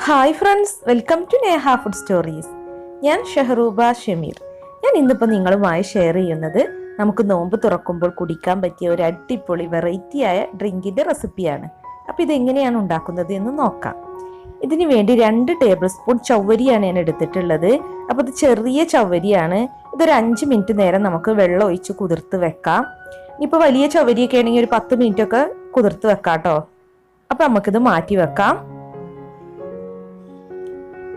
Hi friends, welcome to Neha food stories. ഞാൻ ഷെഹറൂബ ഷമീർ. ഞാൻ ഇന്നിപ്പോൾ നിങ്ങളുമായി ഷെയർ ചെയ്യുന്നത് നമുക്ക് നോമ്പ് തുറക്കുമ്പോൾ കുടിക്കാൻ പറ്റിയ ഒരു അടിപൊളി വെറൈറ്റിയായ ഡ്രിങ്കിൻ്റെ റെസിപ്പിയാണ്. അപ്പോൾ ഇതെങ്ങനെയാണ് ഉണ്ടാക്കുന്നത് എന്ന് നോക്കാം. ഇതിനു വേണ്ടി 2 ടേബിൾ സ്പൂൺ ചവ്വരിയാണ് ഞാൻ എടുത്തിട്ടുള്ളത്. അപ്പോൾ ഇത് ചെറിയ ചവ്വരിയാണ്. ഇതൊരു 5 മിനിറ്റ് നേരം നമുക്ക് വെള്ളം ഒഴിച്ച് കുതിർത്ത് വെക്കാം. ഇപ്പോൾ വലിയ ചവ്വരിയൊക്കെ ആണെങ്കിൽ ഒരു 10 മിനിറ്റ് ഒക്കെ കുതിർത്ത് വെക്കാം കേട്ടോ. അപ്പോൾ നമുക്കിത് മാറ്റി വെക്കാം.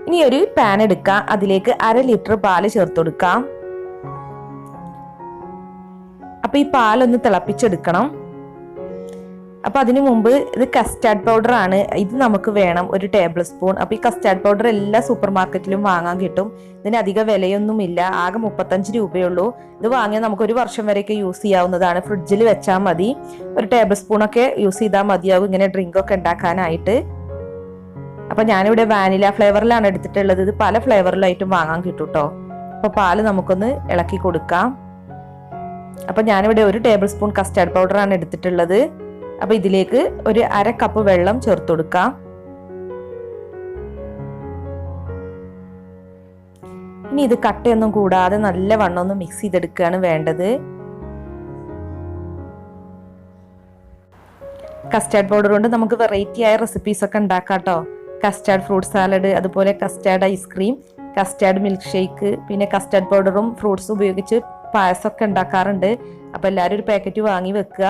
ഇനി ഒരു പാൻ എടുക്കാം. അതിലേക്ക് 1/2 ലിറ്റർ പാല് ചേർത്ത് കൊടുക്കാം. അപ്പൊ ഈ പാലൊന്ന് തിളപ്പിച്ചെടുക്കണം. അപ്പൊ അതിനു മുമ്പ് ഇത് കസ്റ്റാർഡ് പൗഡർ ആണ്. ഇത് നമുക്ക് വേണം 1 ടേബിൾ സ്പൂൺ. അപ്പൊ ഈ കസ്റ്റാർഡ് പൗഡർ എല്ലാ സൂപ്പർ മാർക്കറ്റിലും വാങ്ങാൻ കിട്ടും. ഇതിന് അധിക വിലയൊന്നുമില്ല, ആകെ 35 രൂപയുള്ളൂ. ഇത് വാങ്ങിയാൽ നമുക്ക് 1 വർഷം വരെയൊക്കെ യൂസ് ചെയ്യാവുന്നതാണ്. ഫ്രിഡ്ജിൽ വെച്ചാൽ മതി. 1 ടേബിൾ സ്പൂൺ ഒക്കെ യൂസ് ചെയ്താൽ മതിയാവും ഇങ്ങനെ ഡ്രിങ്ക് ഒക്കെ ഉണ്ടാക്കാനായിട്ട്. അപ്പൊ ഞാനിവിടെ വാനില ഫ്ലേവറിലാണ് എടുത്തിട്ടുള്ളത്. ഇത് പല ഫ്ലേവറിലായിട്ടും വാങ്ങാൻ കിട്ടും കേട്ടോ. അപ്പൊ പാല് നമുക്കൊന്ന് ഇളക്കി കൊടുക്കാം. അപ്പൊ ഞാനിവിടെ 1 ടേബിൾ സ്പൂൺ കസ്റ്റാർഡ് പൗഡറാണ് എടുത്തിട്ടുള്ളത്. അപ്പൊ ഇതിലേക്ക് ഒരു 1/2 കപ്പ് വെള്ളം ചേർത്ത് കൊടുക്കാം. ഇനി ഇത് കട്ടയൊന്നും കൂടാതെ നല്ല വണ്ണം ഒന്ന് മിക്സ് ചെയ്തെടുക്കുകയാണ് വേണ്ടത്. കസ്റ്റാർഡ് പൗഡർ കൊണ്ട് നമുക്ക് വെറൈറ്റി ആയ റെസിപ്പീസ് ഒക്കെ ഉണ്ടാക്കാം കേട്ടോ. കസ്റ്റാർഡ് ഫ്രൂട്ട് സാലഡ്, അതുപോലെ custard ice cream, custard milk shake, പിന്നെ കസ്റ്റാർഡ് പൗഡറും ഫ്രൂട്ട്സും ഉപയോഗിച്ച് പായസമൊക്കെ ഉണ്ടാക്കാറുണ്ട്. അപ്പോൾ എല്ലാവരും ഒരു പാക്കറ്റ് വാങ്ങി വെക്കുക.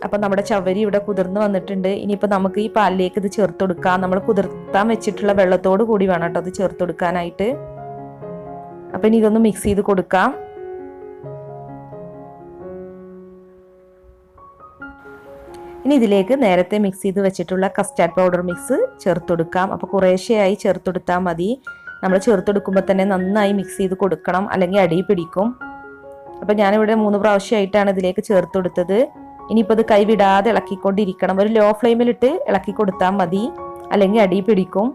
അപ്പം നമ്മുടെ ചവ്വരി ഇവിടെ കുതിർന്ന് വന്നിട്ടുണ്ട്. ഇനിയിപ്പോൾ നമുക്ക് ഈ പാലിലേക്ക് ഇത് ചേർത്ത് കൊടുക്കാം. നമ്മൾ കുതിർത്താൻ വെച്ചിട്ടുള്ള വെള്ളത്തോട് കൂടി വേണം കേട്ടോ അത് ചേർത്ത് കൊടുക്കാനായിട്ട്. അപ്പം ഇനി ഇതൊന്ന് മിക്സ് ചെയ്ത് കൊടുക്കാം. ഇനി ഇതിലേക്ക് നേരത്തെ മിക്സ് ചെയ്ത് വെച്ചിട്ടുള്ള കസ്റ്റാർഡ് പൗഡർ മിക്സ് ചേർത്ത് കൊടുക്കാം. അപ്പോൾ കുറേശ്ശെയായി ചേർത്ത് കൊടുത്താൽ മതി. നമ്മൾ ചേർത്ത് കൊടുക്കുമ്പോൾ തന്നെ നന്നായി മിക്സ് ചെയ്ത് കൊടുക്കണം, അല്ലെങ്കിൽ അടി പിടിക്കും. അപ്പം ഞാനിവിടെ 3 പ്രാവശ്യമായിട്ടാണ് ഇതിലേക്ക് ചേർത്ത് കൊടുത്തത്. ഇനിയിപ്പോൾ ഇത് കൈവിടാതെ ഇളക്കിക്കൊണ്ടിരിക്കണം. ഒരു ലോ ഫ്ലെയിമിലിട്ട് ഇളക്കി കൊടുത്താൽ മതി, അല്ലെങ്കിൽ അടി പിടിക്കും.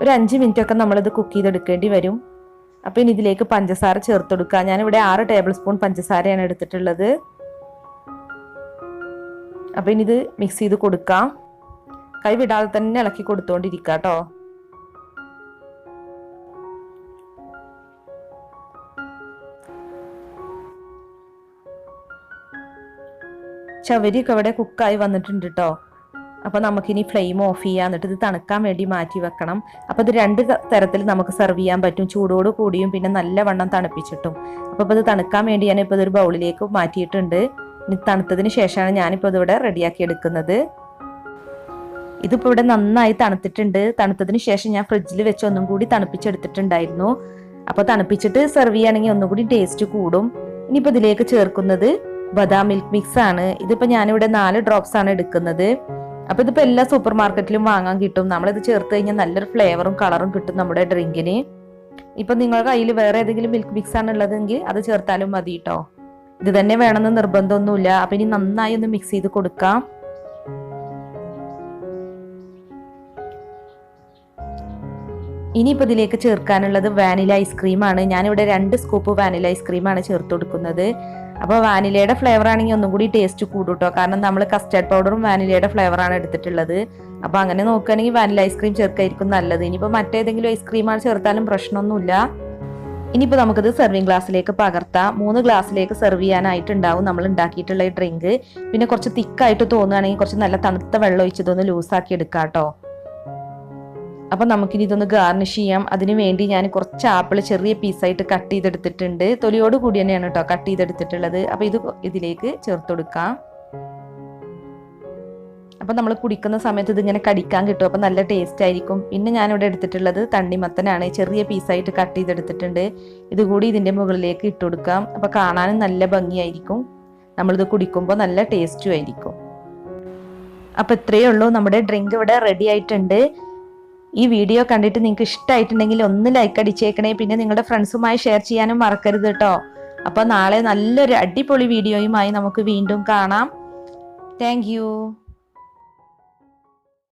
ഒരു 5 മിനിറ്റ് ഒക്കെ നമ്മളിത് കുക്ക് ചെയ്തെടുക്കേണ്ടി വരും. അപ്പം ഇനി ഇതിലേക്ക് പഞ്ചസാര ചേർത്ത് കൊടുക്കുക. ഞാനിവിടെ 6 ടേബിൾ സ്പൂൺ പഞ്ചസാരയാണ് എടുത്തിട്ടുള്ളത്. അപ്പം ഇനി ഇത് മിക്സ് ചെയ്ത് കൊടുക്കാം. കൈ വിടാതെ തന്നെ ഇളക്കി കൊടുത്തോണ്ടിരിക്കുക കേട്ടോ. ചവരിയൊക്കെ ഇവിടെ കുക്കായി വന്നിട്ടുണ്ട് കേട്ടോ. അപ്പം നമുക്കിനി ഫ്ലെയിം ഓഫ് ചെയ്യാം. എന്നിട്ട് ഇത് തണുക്കാൻ വേണ്ടി മാറ്റി വെക്കണം. അപ്പം ഇത് 2 തരത്തിൽ നമുക്ക് സെർവ് ചെയ്യാൻ പറ്റും, ചൂടോട് കൂടിയും പിന്നെ നല്ലവണ്ണം തണുപ്പിച്ചിട്ടും. അപ്പോൾ ഇത് തണുക്കാൻ വേണ്ടി ഞാനിപ്പോൾ ഇതൊരു ബൗളിലേക്ക് മാറ്റിയിട്ടുണ്ട്. ഇനി തണുത്തതിന് ശേഷമാണ് ഞാനിപ്പോൾ ഇതിവിടെ റെഡിയാക്കി എടുക്കുന്നത്. ഇതിപ്പോൾ ഇവിടെ നന്നായി തണുത്തിട്ടുണ്ട്. തണുത്തതിന് ശേഷം ഞാൻ ഫ്രിഡ്ജിൽ വെച്ച് ഒന്നും കൂടി തണുപ്പിച്ചെടുത്തിട്ടുണ്ടായിരുന്നു. അപ്പോൾ തണുപ്പിച്ചിട്ട് സെർവ് ചെയ്യുകയാണെങ്കിൽ ഒന്നും കൂടി ടേസ്റ്റ് കൂടും. ഇനിയിപ്പോൾ ഇതിലേക്ക് ചേർക്കുന്നത് ബദാം മിൽക്ക് മിക്സ് ആണ്. ഇതിപ്പോൾ ഞാനിവിടെ 4 ഡ്രോപ്സ് ആണ് എടുക്കുന്നത്. അപ്പോൾ ഇതിപ്പോൾ എല്ലാ സൂപ്പർ മാർക്കറ്റിലും വാങ്ങാൻ കിട്ടും. നമ്മളിത് ചേർത്ത് കഴിഞ്ഞാൽ നല്ലൊരു ഫ്ലേവറും കളറും കിട്ടും നമ്മുടെ ഡ്രിങ്കിന്. ഇപ്പം നിങ്ങളുടെ കയ്യിൽ വേറെ ഏതെങ്കിലും മിൽക്ക് മിക്സ് ആണ് ഉള്ളതെങ്കിൽ അത് ചേർത്താലും മതി കേട്ടോ. ഇത് തന്നെ വേണമെന്ന് നിർബന്ധമൊന്നുമില്ല. അപ്പൊ ഇനി നന്നായി ഒന്ന് മിക്സ് ചെയ്ത് കൊടുക്കാം. ഇനിയിപ്പോൾ ഇതിലേക്ക് ചേർക്കാനുള്ളത് വാനില ഐസ്ക്രീമാണ്. ഞാനിവിടെ 2 സ്കൂപ്പ് വാനില ഐസ്ക്രീമാണ് ചേർത്ത് കൊടുക്കുന്നത്. അപ്പോൾ വാനിലയുടെ ഫ്ലേവർ ആണെങ്കിൽ ഒന്നും കൂടി ടേസ്റ്റ് കൂടും കേട്ടോ. കാരണം നമ്മൾ കസ്റ്റാർഡ് പൗഡറും വാനിലയുടെ ഫ്ലേവറാണ് എടുത്തിട്ടുള്ളത്. അപ്പോൾ അങ്ങനെ നോക്കുകയാണെങ്കിൽ വാനില ഐസ്ക്രീം ചേർക്കായിരിക്കും നല്ലത്. ഇനിയിപ്പോൾ മറ്റേതെങ്കിലും ഐസ്ക്രീമാണ് ചേർത്താലും പ്രശ്നമൊന്നുമില്ല. ഇനിയിപ്പോൾ നമുക്കിത് സെർവിങ് ഗ്ലാസ്സിലേക്ക് പകർത്താം. 3 ഗ്ലാസ്സിലേക്ക് സെർവ് ചെയ്യാനായിട്ടുണ്ടാവും നമ്മൾ ഉണ്ടാക്കിയിട്ടുള്ള ഈ ഡ്രിങ്ക്. പിന്നെ കുറച്ച് തിക്കായിട്ട് തോന്നുകയാണെങ്കിൽ കുറച്ച് നല്ല തണുത്ത വെള്ളം ഒഴിച്ചതൊന്ന് ലൂസാക്കി എടുക്കാം കേട്ടോ. അപ്പം നമുക്കിനി ഇതൊന്ന് ഗാർണിഷ് ചെയ്യാം. അതിന് വേണ്ടി ഞാൻ കുറച്ച് ആപ്പിൾ ചെറിയ പീസായിട്ട് കട്ട് ചെയ്തെടുത്തിട്ടുണ്ട്. തൊലിയോട് കൂടി തന്നെയാണ് കേട്ടോ കട്ട് ചെയ്തെടുത്തിട്ടുള്ളത്. അപ്പോൾ ഇത് ഇതിലേക്ക് ചേർത്ത് കൊടുക്കാം. അപ്പം നമ്മൾ കുടിക്കുന്ന സമയത്ത് ഇതിങ്ങനെ കടിക്കാൻ കിട്ടും. അപ്പം നല്ല ടേസ്റ്റ് ആയിരിക്കും. പിന്നെ ഞാനിവിടെ എടുത്തിട്ടുള്ളത് തണ്ണിമത്തനാണ്. ചെറിയ പീസായിട്ട് കട്ട് ചെയ്തെടുത്തിട്ടുണ്ട്. ഇതുകൂടി ഇതിൻ്റെ മുകളിലേക്ക് ഇട്ട് കൊടുക്കാം. അപ്പം കാണാനും നല്ല ഭംഗിയായിരിക്കും. നമ്മളിത് കുടിക്കുമ്പോൾ നല്ല ടേസ്റ്റും ആയിരിക്കും. അപ്പം ഇത്രയേ ഉള്ളൂ, നമ്മുടെ ഡ്രിങ്ക് ഇവിടെ റെഡി ആയിട്ടുണ്ട്. ഈ വീഡിയോ കണ്ടിട്ട് നിങ്ങൾക്ക് ഇഷ്ടമായിട്ടുണ്ടെങ്കിൽ ഒന്ന് ലൈക്ക് അടിച്ചേക്കണേ. പിന്നെ നിങ്ങളുടെ ഫ്രണ്ട്സുമായി ഷെയർ ചെയ്യാനും മറക്കരുത് കേട്ടോ. അപ്പം നാളെ നല്ലൊരു അടിപൊളി വീഡിയോയുമായി നമുക്ക് വീണ്ടും കാണാം. താങ്ക്